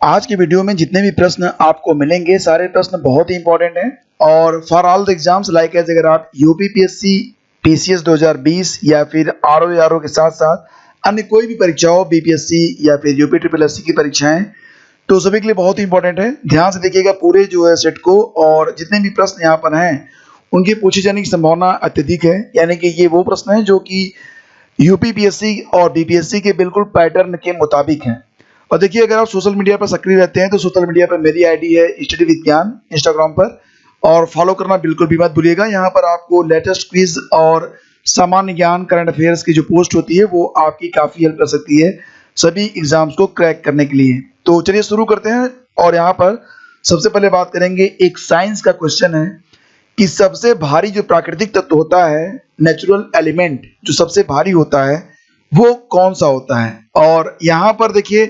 आज की वीडियो में जितने भी प्रश्न आपको मिलेंगे सारे प्रश्न बहुत ही इंपॉर्टेंट हैं और for all the exams like as अगर आप यूपीपीएससी पीसीएस 2020 या फिर आरओ के साथ साथ अन्य कोई भी परीक्षा हो बीपीएससी या फिर यूपी ट्रिपल एससी की परीक्षाएं तो सभी के लिए बहुत ही इंपॉर्टेंट है। ध्यान से देखिएगा पूरे जो है सेट को, और जितने भी प्रश्न यहाँ पर हैं उनके पूछे जाने की संभावना अत्यधिक है, यानी कि ये वो प्रश्न है जो कि यूपीपीएससी और बीपीएससी के बिल्कुल पैटर्न के मुताबिक हैं। और देखिए, अगर आप सोशल मीडिया पर सक्रिय रहते हैं तो सोशल मीडिया पर मेरी आईडी है स्टडी विज्ञान इंस्टाग्राम पर, और फॉलो करना बिल्कुल भी मत भूलिएगा। यहाँ पर आपको लेटेस्ट क्विज और सामान्य ज्ञान करंट अफेयर्स की जो पोस्ट होती है वो आपकी काफ़ी हेल्प कर सकती है सभी एग्जाम्स को क्रैक करने के लिए। तो चलिए शुरू करते हैं। और यहाँ पर सबसे पहले बात करेंगे, एक साइंस का क्वेश्चन है कि सबसे भारी जो प्राकृतिक तत्व होता है, नेचुरल एलिमेंट जो सबसे भारी होता है वो कौन सा होता है। और यहाँ पर देखिए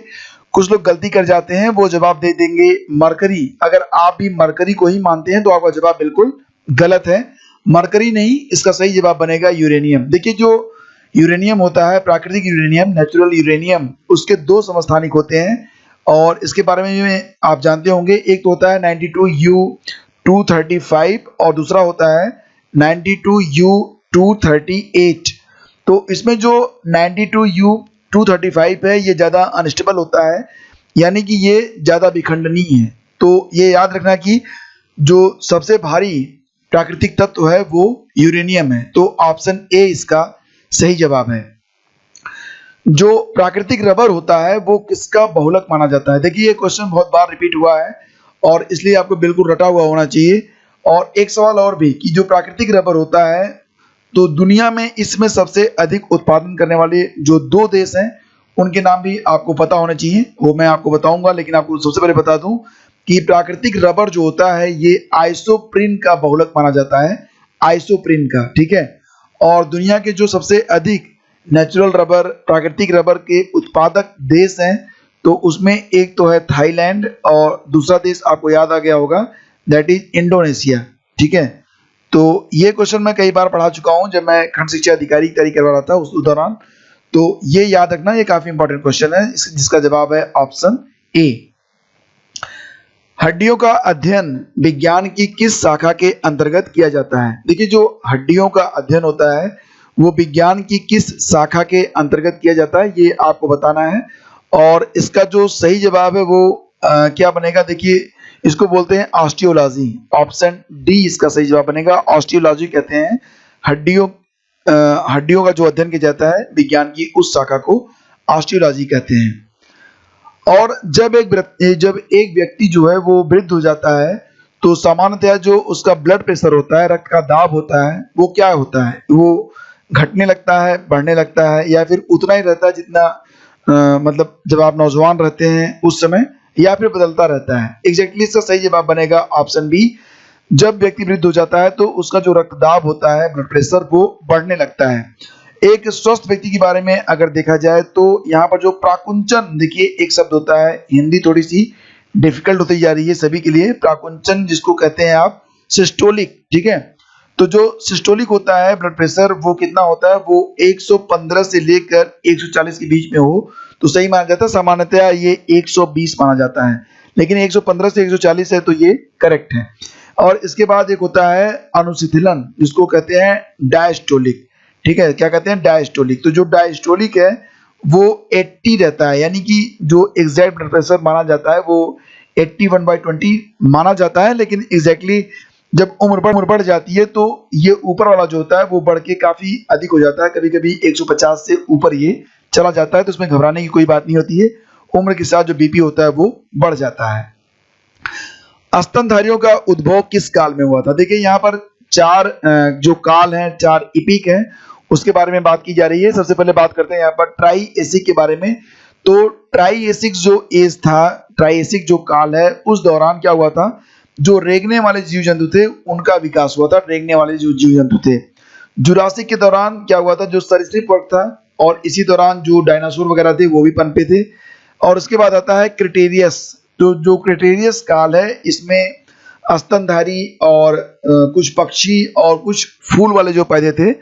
कुछ लोग गलती कर जाते हैं, वो जवाब दे देंगे मरकरी। अगर आप भी मरकरी को ही मानते हैं तो आपका जवाब बिल्कुल गलत है, मरकरी नहीं, इसका सही जवाब बनेगा यूरेनियम। देखिए, जो यूरेनियम होता है, प्राकृतिक यूरेनियम, नेचुरल यूरेनियम, उसके दो समस्थानिक होते हैं और इसके बारे में आप जानते होंगे। एक तो होता है 92U235 और दूसरा होता है 92U238। तो इसमें जो 92U235 है ये ज़्यादा अनस्टेबल होता है, यानी कि ये ज़्यादा विखंडनीय है। तो ये याद रखना कि जो सबसे भारी प्राकृतिक तत्व है वो यूरेनियम है। तो ऑप्शन ए इसका सही जवाब है। जो प्राकृतिक रबर होता है वो किसका बहुलक माना जाता है। देखिए, ये क्वेश्चन बहुत बार रिपीट हुआ है और इसलिए आपको बिल्कुल रटा हुआ होना चाहिए। और एक सवाल और भी कि जो प्राकृतिक रबर होता है तो दुनिया में इसमें सबसे अधिक उत्पादन करने वाले जो दो देश हैं उनके नाम भी आपको पता होने चाहिए, वो मैं आपको बताऊंगा। लेकिन आपको सबसे पहले बता दूं कि प्राकृतिक रबर जो होता है ये आइसोप्रीन का बहुलक माना जाता है, आइसोप्रीन का, ठीक है। और दुनिया के जो सबसे अधिक नेचुरल रबर, प्राकृतिक रबर के उत्पादक देश हैं तो उसमें एक तो है थाईलैंड और दूसरा देश आपको याद आ गया होगा, दैट इज इंडोनेशिया, ठीक है। तो ये क्वेश्चन मैं कई बार पढ़ा चुका हूं जब मैं खंड शिक्षा अधिकारी की तैयारी करवा रहा था उस दौरान। तो ये याद रखना, ये काफी इंपॉर्टेंट क्वेश्चन है जिसका जवाब है ऑप्शन ए। हड्डियों का अध्ययन विज्ञान की किस शाखा के अंतर्गत किया जाता है। देखिए, जो हड्डियों का अध्ययन होता है वो विज्ञान की किस शाखा के अंतर्गत किया जाता है ये आपको बताना है। और इसका जो सही जवाब है वो क्या बनेगा, देखिए इसको बोलते हैं ऑस्टियोलॉजी। ऑप्शन डी इसका सही जवाब बनेगा। ऑस्टियोलॉजी कहते हैं हड्डियों का जो अध्ययन किया जाता है विज्ञान की उस शाखा को ऑस्टियोलॉजी कहते हैं। और जब एक व्यक्ति जो है वो वृद्ध हो जाता है तो सामान्यतः जो उसका ब्लड प्रेशर होता है, रक्त का दाब होता है, वो क्या होता है, वो घटने लगता है, बढ़ने लगता है, या फिर उतना ही रहता है जितना मतलब जब आप नौजवान रहते हैं उस समय, या फिर बदलता रहता है। एग्जैक्टली इसका सही जवाब बनेगा ऑप्शन बी। जब व्यक्ति वृद्ध हो जाता है तो उसका जो रक्तदाब होता है, ब्लड प्रेशर, वो बढ़ने लगता है। एक स्वस्थ व्यक्ति के बारे में अगर देखा जाए तो यहाँ पर जो प्राकुंचन, देखिए एक शब्द होता है, हिंदी थोड़ी सी डिफिकल्ट होती जा रही है सभी के लिए। प्राकुंचन जिसको कहते हैं आप सिस्टोलिक, ठीक है। तो जो सिस्टोलिक होता है ब्लड प्रेशर वो कितना होता है, वो 115 से लेकर 140 के बीच में हो तो सही माना जाता है। सामान्यतः ये 120 माना जाता है, लेकिन 115 से 140 है तो ये करेक्ट है। और इसके बाद एक होता है अनुशीतलन जिसको कहते हैं डायस्टोलिक, ठीक है। क्या कहते हैं, डायस्टोलिक। तो जो डायस्टोलिक है वो 80 रहता है, यानी कि जो एग्जैक्ट ब्लड प्रेशर माना जाता है वो 81/20 माना जाता है। लेकिन एग्जैक्टली जब उम्र बढ़ जाती है तो ये ऊपर वाला जो होता है वो बढ़ के काफी अधिक हो जाता है, कभी कभी 150 से ऊपर ये चला जाता है। तो इसमें घबराने की कोई बात नहीं होती है, उम्र के साथ जो बीपी होता है वो बढ़ जाता है। स्तनधारियों का उद्भव किस काल में हुआ था। देखिए, यहाँ पर चार जो काल हैं, चार इपिक हैं, उसके बारे में बात की जा रही है। सबसे पहले बात करते हैं यहाँ पर ट्राइएसिक के बारे में। तो ट्राइएसिक जो एज था, ट्राइएसिक जो काल है, उस दौरान क्या हुआ था, जो रेंगने वाले जीव जंतु थे उनका विकास हुआ था। रेंगने वाले जो जीव जंतु थे। जुरासिक के दौरान क्या हुआ था, जो सरीसृप वर्ग था, और इसी दौरान जो डायनासोर वगैरह थे वो भी पनपे थे। और उसके बाद आता है क्रिटेरियस। तो जो क्रिटेरियस काल है इसमें स्तनधारी और कुछ पक्षी और कुछ फूल वाले जो पौधे थे,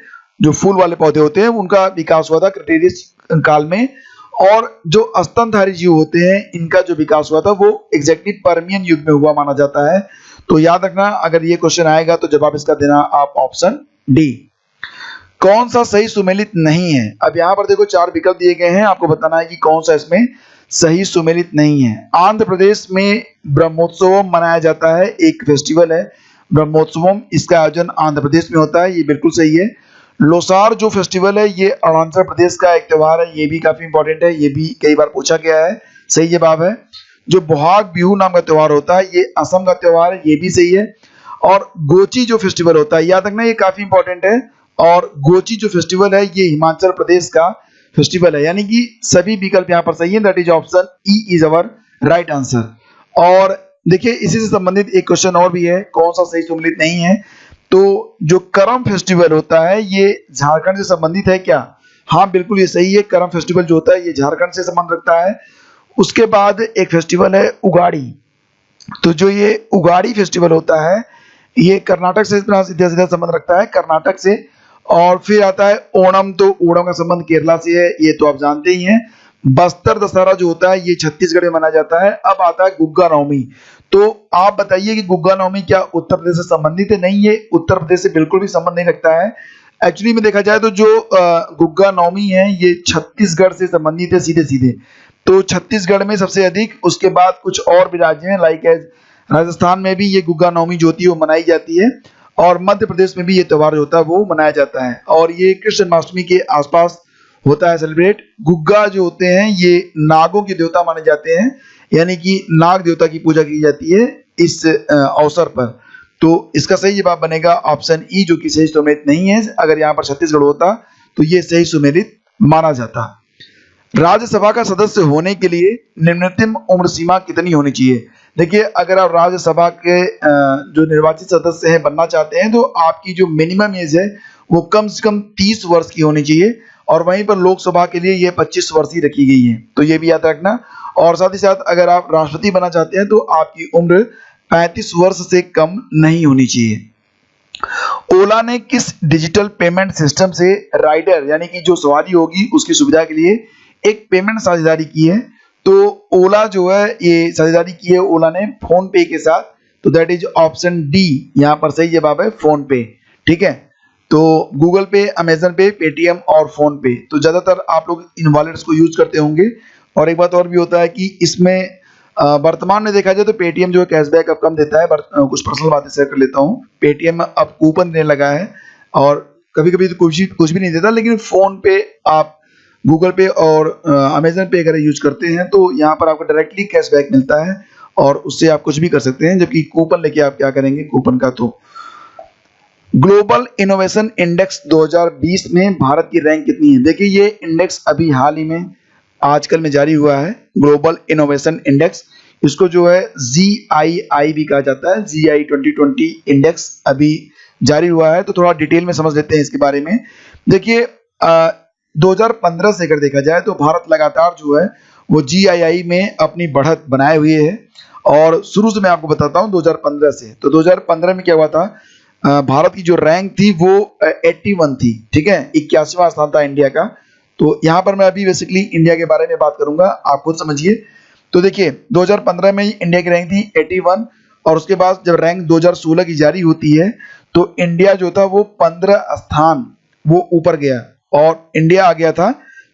जो फूल वाले पौधे होते हैं उनका विकास हुआ था क्रिटेरियस काल में। और जो स्तनधारी जीव होते हैं इनका जो विकास हुआ था वो एग्जैक्टली पर्मियन युग में हुआ माना जाता है। तो याद रखना, अगर ये क्वेश्चन आएगा तो जवाब इसका देना आप ऑप्शन डी। कौन सा सही सुमेलित नहीं है? अब यहाँ पर देखो 4 विकल्प दिए गए हैं, आपको बताना है कि कौन सा इसमें सही सुमेलित नहीं है। आंध्र प्रदेश में ब्रह्मोत्सवम मनाया जाता है, एक फेस्टिवल है ब्रह्मोत्सवम, इसका आयोजन आंध्र प्रदेश में होता है, ये बिल्कुल सही है। लोसार जो फेस्टिवल है ये अरुणाचल प्रदेश का एक त्योहार है, ये भी काफी इंपॉर्टेंट है, ये भी कई बार पूछा गया है, सही जवाब है। जो बोहाग बिहू नाम का त्योहार होता है ये असम का त्योहार है, ये भी सही है। और गोची जो फेस्टिवल होता है, याद रखना ये काफी इंपॉर्टेंट है, और गोची जो फेस्टिवल है ये हिमाचल प्रदेश का फेस्टिवल है, यानी कि सभी विकल्प यहाँ पर सही है, that is option E is our right answer. और देखिए इसी से संबंधित एक क्वेश्चन और भी है, कौन सा सही सुमेलित नहीं है? तो जो करम फेस्टिवल होता है ये झारखंड से संबंधित है क्या? हाँ बिल्कुल ये सही है, करम फेस्टिवल जो होता है ये झारखंड से संबंध रखता है। उसके बाद एक फेस्टिवल है उगाड़ी, तो जो ये उगाड़ी फेस्टिवल होता है ये कर्नाटक से सीधा सीधा संबंध रखता है, कर्नाटक से। और फिर आता है ओणम, तो ओणम का संबंध केरला से है, ये तो आप जानते ही हैं। बस्तर दशहरा जो होता है ये छत्तीसगढ़ में मनाया जाता है। अब आता है गुग्गा नवमी, तो आप बताइए कि गुग्गा नवमी क्या उत्तर प्रदेश से संबंधित है? नहीं, ये उत्तर प्रदेश से बिल्कुल भी संबंध नहीं रखता है। एक्चुअली में देखा जाए तो जो गुग्गा नवमी है ये छत्तीसगढ़ से संबंधित है सीधे सीधे, तो छत्तीसगढ़ में सबसे अधिक, उसके बाद कुछ और भी राज्य हैं लाइक राजस्थान में भी ये गुग्गा नवमी जो होती है वो मनाई जाती है, और मध्य प्रदेश में भी ये त्योहार जो होता है वो मनाया जाता है, और ये कृष्ण जन्माष्टमी के आसपास होता है सेलिब्रेट। गुग्गा जो होते हैं ये नागों के देवता माने जाते हैं, यानी कि नाग देवता की पूजा की जाती है इस अवसर पर। तो इसका सही जवाब बनेगा ऑप्शन ई, जो कि सही सुमेलित नहीं है। अगर यहाँ पर छत्तीसगढ़ होता तो ये सही सुमेलित माना जाता। राज्यसभा का सदस्य होने के लिए निम्नतम उम्र सीमा कितनी होनी चाहिए? देखिए अगर आप राज्यसभा के जो निर्वाचित सदस्य हैं बनना चाहते हैं तो आपकी जो मिनिमम एज है वो कम से कम 30 वर्ष की होनी चाहिए, और वहीं पर लोकसभा के लिए ये 25 वर्ष ही रखी गई है, तो ये भी याद रखना। और साथ ही साथ अगर आप राष्ट्रपति बनना चाहते हैं तो आपकी उम्र 35 वर्ष से कम नहीं होनी चाहिए। ओला ने किस डिजिटल पेमेंट सिस्टम से राइडर यानी कि जो सवारी होगी उसकी सुविधा के लिए एक पेमेंट साझेदारी की है? तो ओला जो है ये साझेदारी की है ओला ने फोन पे के साथ, तो दैट इज ऑप्शन डी, यहाँ पर सही जवाब है फोन पे। ठीक है, तो गूगल पे, अमेजन पे, पेटीएम और फोन पे, तो ज्यादातर आप लोग इन वॉलेट्स को यूज करते होंगे। और एक बात और भी होता है कि इसमें वर्तमान में देखा जाए तो पेटीएम जो है कैशबैक अब कम देता है, कुछ पर्सनल बातें शेयर कर लेता हूँ। पेटीएम अब कूपन देने लगा है, और कभी कभी तो कुछ भी नहीं देता, लेकिन फोन पे आप गूगल पे और अमेजन पे अगर यूज करते हैं तो यहाँ पर आपको डायरेक्टली कैशबैक मिलता है, और उससे आप कुछ भी कर सकते हैं, जबकि कूपन लेके आप क्या करेंगे कूपन का। तो ग्लोबल इनोवेशन इंडेक्स 2020 में भारत की रैंक कितनी है? देखिए ये इंडेक्स अभी हाल ही में आजकल में जारी हुआ है, ग्लोबल इनोवेशन इंडेक्स, इसको जो है GII भी कहा जाता है, GI 2020 इंडेक्स अभी जारी हुआ है। तो थोड़ा डिटेल में समझ लेते हैं इसके बारे में। देखिए 2015 से अगर देखा जाए तो भारत लगातार जो है वो GII में अपनी बढ़त बनाए हुए है, और शुरू से मैं आपको बताता हूँ 2015 से। तो 2015 में क्या हुआ था, भारत की जो रैंक थी वो 81 थी, ठीक है, 81वां स्थान था इंडिया का। तो यहाँ पर मैं अभी बेसिकली इंडिया के बारे में बात करूंगा, आप खुद समझिए। तो देखिए 2015 में इंडिया की रैंक थी 81, और उसके बाद जब रैंक 2016 की जारी होती है तो इंडिया जो था वो 15 स्थान वो ऊपर गया, और इंडिया आ गया था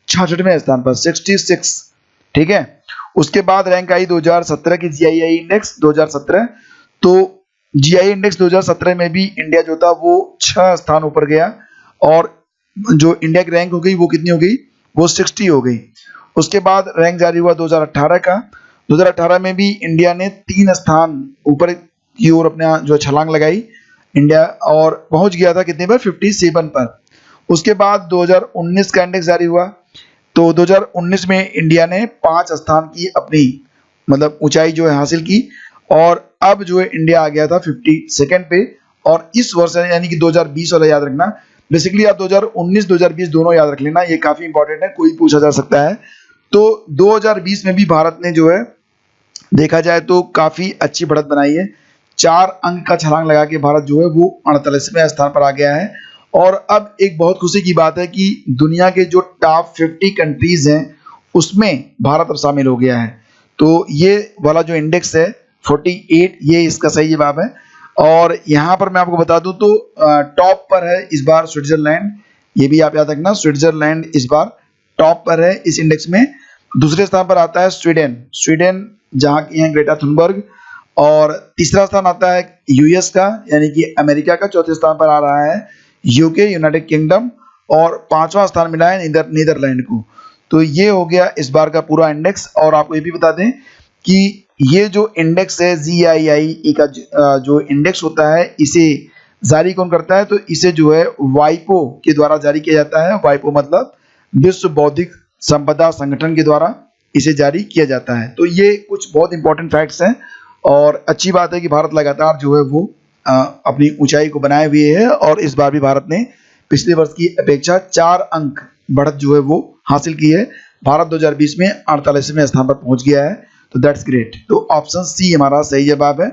66वें स्थान पर, 66। ठीक है, उसके बाद रैंक आई 2017 की GII इंडेक्स 2017। तो GII इंडेक्स 2017 में भी इंडिया जो था वो 6 स्थान ऊपर गया, और जो इंडिया की रैंक हो गई वो कितनी हो गई, वो 60 हो गई। उसके बाद रैंक जारी हुआ 2018 का, 2018 में भी इंडिया ने 3 स्थान ऊपर की ओर अपना जो छलांग लगाई इंडिया, और पहुंच गया था कितने पर, 57 पर। उसके बाद 2019 का इंडेक्स जारी हुआ, तो 2019 में इंडिया ने 5 स्थान की अपनी मतलब ऊंचाई जो है हासिल की, और अब जो है इंडिया आ गया था 52nd पे। और इस वर्ष यानी कि 2020 वाला याद रखना, बेसिकली आप 2019 2020 दोनों याद रख लेना, ये काफी इंपॉर्टेंट है, कोई पूछा जा सकता है। तो 2020 में भी भारत ने जो है देखा जाए तो काफी अच्छी बढ़त बनाई है, 4 अंक का छलांग लगा के भारत जो है वो 48वें स्थान पर आ गया है। और अब एक बहुत खुशी की बात है कि दुनिया के जो टॉप 50 कंट्रीज हैं उसमें भारत अब शामिल हो गया है। तो ये वाला जो इंडेक्स है 48, ये इसका सही जवाब है। और यहाँ पर मैं आपको बता दूं तो टॉप पर है इस बार स्विट्जरलैंड, ये भी आप याद रखना, स्विट्जरलैंड इस बार टॉप पर है इस इंडेक्स में। दूसरे स्थान पर आता है स्वीडन जहाँ की है ग्रेटा थुनबर्ग। और तीसरा स्थान आता है यूएस का यानी कि अमेरिका का। चौथे स्थान पर आ रहा है यूके यूनाइटेड किंगडम। और पांचवा स्थान मिला है नीदरलैंड को। तो ये हो गया इस बार का पूरा इंडेक्स। और आपको ये भी बता दें कि ये जो इंडेक्स है GII का जो इंडेक्स होता है, इसे जारी कौन करता है? तो इसे जो है वाइपो के द्वारा जारी किया जाता है। वाइपो मतलब विश्व बौद्धिक संपदा संगठन के द्वारा इसे जारी किया जाता है। तो ये कुछ बहुत इंपॉर्टेंट फैक्ट्स हैं और अच्छी बात है कि भारत लगातार जो है वो अपनी ऊंचाई को बनाए हुए है। और इस बार भी भारत ने पिछले वर्ष की अपेक्षा 4 अंक बढ़त जो है वो हासिल की है। भारत 2020 में 48वें स्थान पर पहुंच गया है। तो दैट्स ग्रेट। तो ऑप्शन सी हमारा सही जवाब है।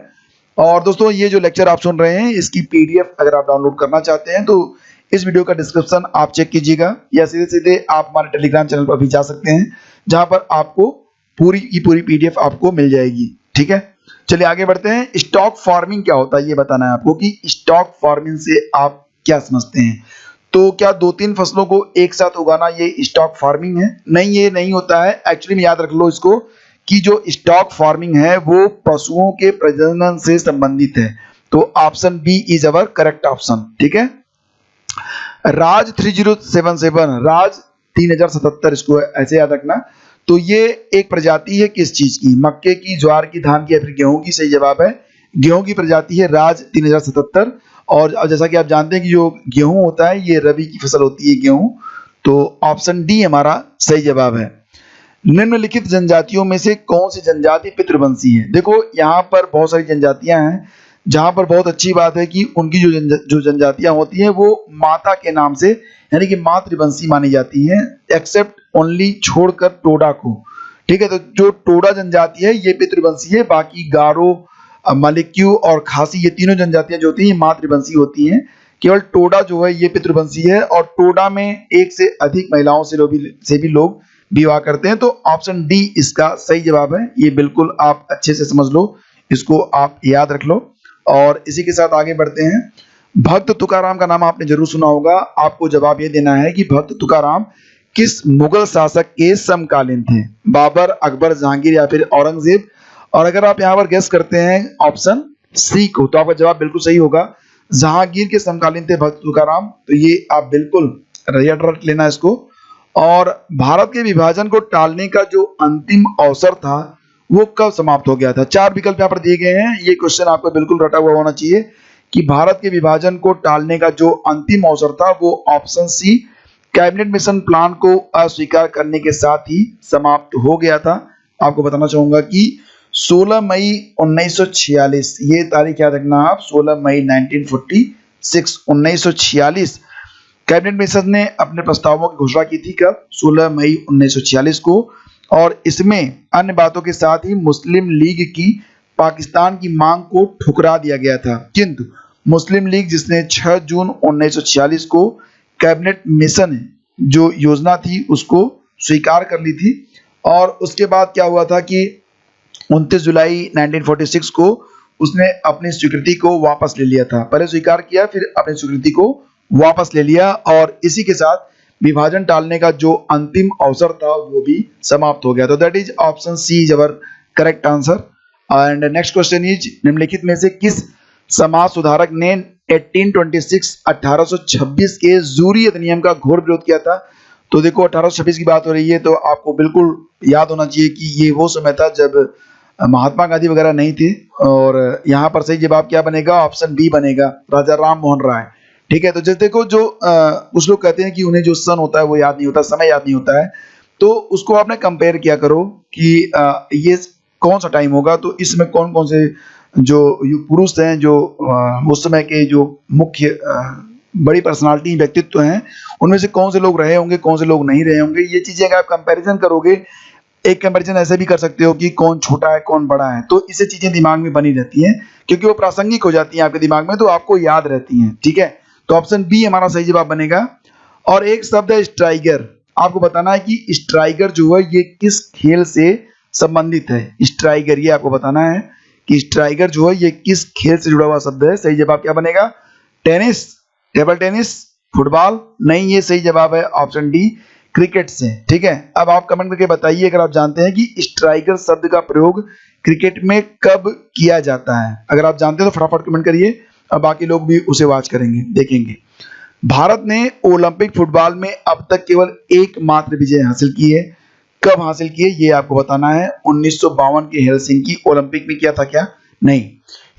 और दोस्तों ये जो लेक्चर आप सुन रहे हैं इसकी PDF अगर आप डाउनलोड करना चाहते हैं तो इस वीडियो का डिस्क्रिप्शन आप चेक कीजिएगा, या सीधे सीधे आप हमारे टेलीग्राम चैनल पर भी जा सकते हैं जहां पर आपको पूरी की पूरी PDF आपको मिल जाएगी। ठीक है, चलिए आगे बढ़ते हैं। स्टॉक फार्मिंग क्या होता है ये बताना है आपको कि स्टॉक फार्मिंग से आप क्या समझते हैं। तो क्या 2-3 फसलों को एक साथ उगाना ये स्टॉक फार्मिंग है? नहीं, ये नहीं होता है। एक्चुअली में याद रख लो इसको कि जो स्टॉक फार्मिंग है वो पशुओं के प्रजनन से संबंधित है। तो option B is our correct option. ठीक है, राज 3077, राज 3077 इसको ऐसे याद रखना। तो ये एक प्रजाति है किस चीज की? मक्के की, ज्वार की, धान की या फिर गेहूं की? सही जवाब है गेहूं की प्रजाति है राज 3077। और जैसा कि आप जानते हैं कि जो गेहूं होता है ये रबी की फसल होती है गेहूं। तो ऑप्शन डी हमारा सही जवाब है। निम्नलिखित जनजातियों में से कौन सी जनजाति पितृवंशी है? देखो यहाँ पर बहुत सारी जनजातियां हैं जहां पर बहुत अच्छी बात है कि उनकी जो जनजातियां होती हैं वो माता के नाम से यानी कि मातृवंशी मानी जाती हैं, एक्सेप्ट ओनली छोड़कर टोडा को। ठीक है, तो जो टोडा जनजाति है ये पितृवंशी है। बाकी गारो, मलिक्यू और खासी ये तीनों जनजातियां जो होती हैं मातृवंशी होती हैं। केवल टोडा जो है ये पितृवंशी है। और टोडा में एक से अधिक महिलाओं से भी लोग विवाह करते हैं। तो ऑप्शन डी इसका सही जवाब है। ये बिल्कुल आप अच्छे से समझ लो, इसको आप याद रख लो। और इसी के साथ आगे बढ़ते हैं। भक्त तुकाराम का नाम आपने जरूर सुना होगा। आपको जवाब ये देना है कि भक्त तुकाराम किस मुगल शासक के समकालीन थे? बाबर, अकबर, जहांगीर या फिर औरंगजेब? और अगर आप यहाँ पर गेस करते हैं ऑप्शन सी को तो आपका जवाब बिल्कुल सही होगा। जहांगीर के समकालीन थे भक्त तुकाराम। तो ये आप बिल्कुल रट लेना इसको। और भारत के विभाजन को टालने का जो अंतिम अवसर था वो कब समाप्त हो गया था? 4 विकल्प यहाँ पर दिए गए हैं। ये क्वेश्चन आपको बिल्कुल रटा हुआ होना चाहिए कि भारत के विभाजन को टालने का जो अंतिम अवसर था वो option C cabinet mission plan को अस्वीकार करने के साथ ही समाप्त हो गया था। आपको बताना चाहूंगा कि 16 मई 1946, ये तारीख याद रखना आप, 16 मई 1946 कैबिनेट मिशन ने अपने प्रस्तावों की घोषणा की थी। कब? 16 मई 1946 को। और इसमें अन्य बातों के साथ ही मुस्लिम लीग की पाकिस्तान की मांग को ठुकरा दिया गया था। किंतु मुस्लिम लीग जिसने 6 जून 1946 को कैबिनेट मिशन जो योजना थी उसको स्वीकार कर ली थी। और उसके बाद क्या हुआ था कि 29 जुलाई 1946 को उसने अपनी स्वीकृति को वापस ले लिया था। पहले स्वीकार किया फिर अपनी स्वीकृति को वापस ले लिया। और इसी के साथ विभाजन टालने का जो अंतिम अवसर था वो भी समाप्त हो गया। तो that is option C is our correct answer. And next question is निम्नलिखित में से किस समाज सुधारक ने 1826 के जूरी अधिनियम का घोर विरोध किया था? तो देखो 1826 की बात हो रही है तो आपको बिल्कुल याद होना चाहिए कि ये वो समय था जब महात्मा गांधी वगैरह नहीं थे। और यहाँ पर सही जवाब क्या बनेगा? ऑप्शन बी बनेगा, राजा राम मोहन राय। ठीक है, तो जैसे देखो जो कुछ लोग कहते हैं कि उन्हें जो सन होता है वो याद नहीं होता, समय याद नहीं होता है। तो उसको आपने कंपेयर किया करो कि ये कौन सा टाइम होगा। तो इसमें कौन कौन से जो पुरुष हैं जो उस समय के जो मुख्य बड़ी पर्सनालिटी व्यक्तित्व हैं उनमें से कौन से लोग रहे होंगे, कौन से लोग नहीं रहे होंगे। ये चीजें अगर आप कंपैरिजन करोगे, एक कंपैरिजन ऐसे भी कर सकते हो कि कौन छोटा है कौन बड़ा है। तो इससे चीजें दिमाग में बनी रहती हैं क्योंकि वो प्रासंगिक हो जाती हैं आपके दिमाग में, तो आपको याद रहती हैं। ठीक है, तो ऑप्शन बी हमारा सही जवाब बनेगा। और एक शब्द है स्ट्राइगर। आपको बताना है कि स्ट्राइकर जो है ये किस खेल से संबंधित है। स्ट्राइकर, ये आपको बताना है कि स्ट्राइकर जो है ये किस खेल से जुड़ा हुआ शब्द है। सही जवाब क्या बनेगा? Tennis, table tennis, football. नहीं, ये सही जवाब है ऑप्शन डी, क्रिकेट से। ठीक है, अब आप कमेंट करके बताइए अगर आप जानते हैं कि स्ट्राइकर शब्द का प्रयोग क्रिकेट में कब किया जाता है। अगर आप जानते हैं तो फटाफट कमेंट करिए, अब बाकी लोग भी उसे वॉच करेंगे, देखेंगे। भारत ने ओलंपिक फुटबॉल में अब तक केवल एकमात्र विजय हासिल की है। कब हासिल की है ये आपको बताना है। 1952 के हेलसिंकी ओलंपिक में किया था क्या? नहीं,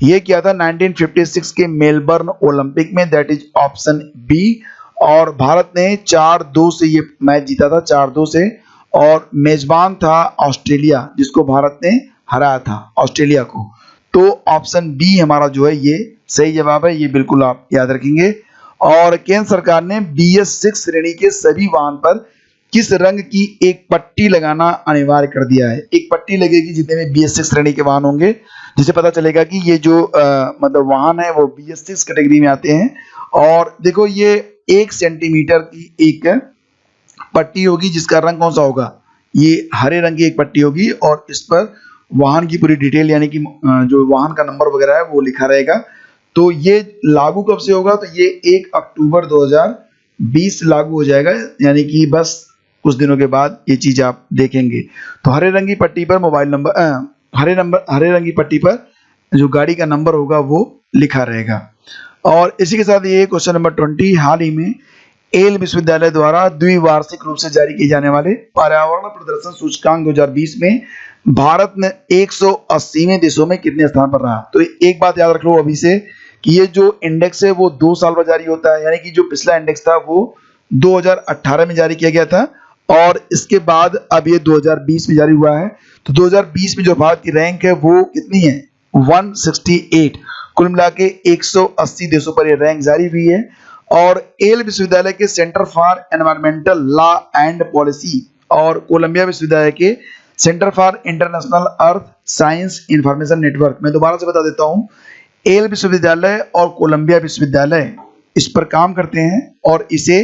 ये किया था 1956 के मेलबर्न ओलंपिक में, दैट इज ऑप्शन बी। और भारत ने 4-2 से ये मैच जीता था, 4-2 से। और मेजबान था ऑस्ट्रेलिया, जिसको भारत ने हराया था, ऑस्ट्रेलिया को। तो ऑप्शन बी हमारा जो है ये सही जवाब है, ये बिल्कुल आप याद रखेंगे। और केंद्र सरकार ने BS6 श्रेणी के सभी वाहन पर किस रंग की एक पट्टी लगाना अनिवार्य कर दिया है। एक पट्टी लगेगी जितने भी BS6 श्रेणी के वाहन होंगे, जिससे पता चलेगा कि ये जो मतलब वाहन है वो BS6 कैटेगरी में आते हैं। और देखो, ये 1 सेंटीमीटर की एक पट्टी होगी, जिसका रंग कौन सा होगा? ये हरे रंग की एक पट्टी होगी और इस पर वाहन की पूरी डिटेल यानी कि जो वाहन का नंबर वगैरह है वो लिखा रहेगा। तो ये लागू कब से होगा? तो ये 1 अक्टूबर 2020 लागू हो जाएगा, यानी कि बस कुछ दिनों के बाद ये चीज आप देखेंगे। तो हरे रंग की पट्टी पर मोबाइल नंबर, हरे रंग की पट्टी पर जो गाड़ी का नंबर होगा वो लिखा रहेगा। और इसी के साथ ये क्वेश्चन नंबर 20, हाल ही में येल विश्वविद्यालय द्वारा द्विवार्षिक रूप से जारी किए जाने वाले पर्यावरण प्रदर्शन सूचकांक 2020 में भारत ने 180वें देशों में कितने स्थान पर रहा। तो एक बात याद रख लो अभी से कि ये जो इंडेक्स है वो 2 साल बाद जारी होता है, यानी कि जो पिछला इंडेक्स था वो 2018 में जारी किया गया था और इसके बाद अब ये 2020 में जारी हुआ है। तो 2020 में जो भारत की रैंक है वो कितनी है? 168। कुल मिला के 180 देशों पर ये रैंक जारी हुई है। और येल विश्वविद्यालय के centre for environmental law and policy और कोलंबिया विश्वविद्यालय के centre for international earth science information network, मैं दोबारा से बता देता हूं, येल विश्वविद्यालय और कोलंबिया विश्वविद्यालय इस पर काम करते हैं और इसे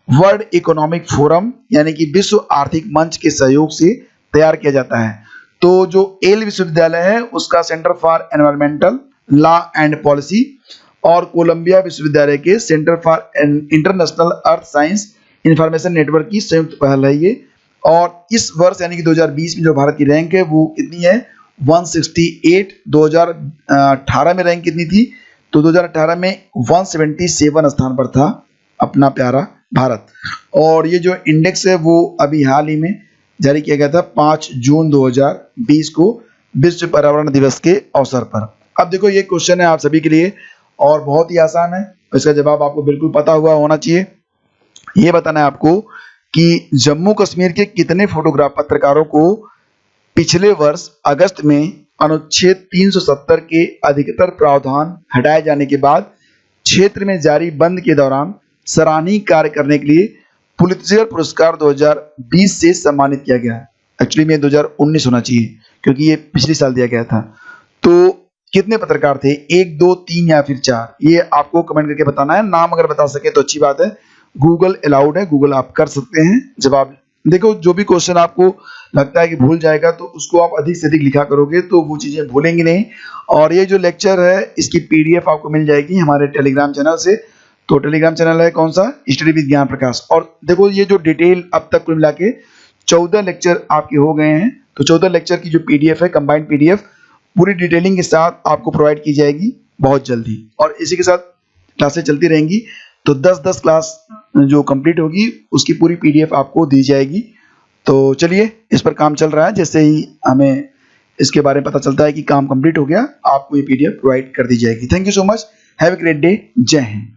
वर्ल्ड इकोनॉमिक फोरम यानी कि विश्व आर्थिक मंच के सहयोग से तैयार किया जाता है। तो जो येल विश्वविद्यालय है उसका centre for environmental law and policy और कोलंबिया विश्वविद्यालय के centre for international earth science information network की संयुक्त पहल है ये। और इस वर्ष यानी कि 2020 में जो भारत की रैंक है वो कितनी है? 168। 2018 में रैंक कितनी थी? तो 2018 में 177 स्थान पर था अपना प्यारा भारत। और ये जो इंडेक्स है वो अभी हाल ही में जारी किया गया था 5 जून 2020 को विश्व पर्यावरण दिवस के अवसर पर। अब देखो, ये क्वेश्चन है आप सभी के लिए और बहुत ही आसान है, इसका जवाब आपको बिल्कुल पता हुआ होना चाहिए। ये बताना है आपको कि जम्मू कश्मीर के कितने फोटोग्राफ पत्रकारों को पिछले वर्ष अगस्त में अनुच्छेद 370 के अधिकतर प्रावधान हटाए जाने के बाद क्षेत्र में जारी बंद के दौरान सराहनीय कार्य करने के लिए पुलित्जर पुरस्कार 2020 से सम्मानित किया गया है। एक्चुअली में 2019 होना चाहिए क्योंकि ये पिछले साल दिया गया था। तो कितने पत्रकार थे? 1, 2, 3 या फिर 4? ये आपको कमेंट करके बताना है। नाम अगर बता सके तो अच्छी बात है। गूगल अलाउड है, गूगल आप कर सकते हैं जवाब। देखो, जो भी क्वेश्चन आपको लगता है कि भूल जाएगा तो उसको आप अधिक से अधिक लिखा करोगे तो वो चीजें भूलेंगी नहीं। और ये जो लेक्चर है इसकी PDF आपको मिल जाएगी हमारे टेलीग्राम चैनल से। तो टेलीग्राम चैनल है कौन सा? स्टडी विद ज्ञान प्रकाश। और देखो, ये जो डिटेल अब तक कुल मिला के 14 लेक्चर आपके हो गए हैं। तो 14 लेक्चर की जो PDF है, कंबाइंड PDF पूरी डिटेलिंग के साथ आपको प्रोवाइड की जाएगी बहुत जल्दी। और इसी के साथ क्लासें चलती रहेंगी। तो 10-10 क्लास जो कंप्लीट होगी उसकी पूरी PDF आपको दी जाएगी। तो चलिए, इस पर काम चल रहा है। जैसे ही हमें इसके बारे में पता चलता है कि काम कंप्लीट हो गया, आपको ये PDF प्रोवाइड कर दी जाएगी। Thank you so much. Have a great day. जय हिंद।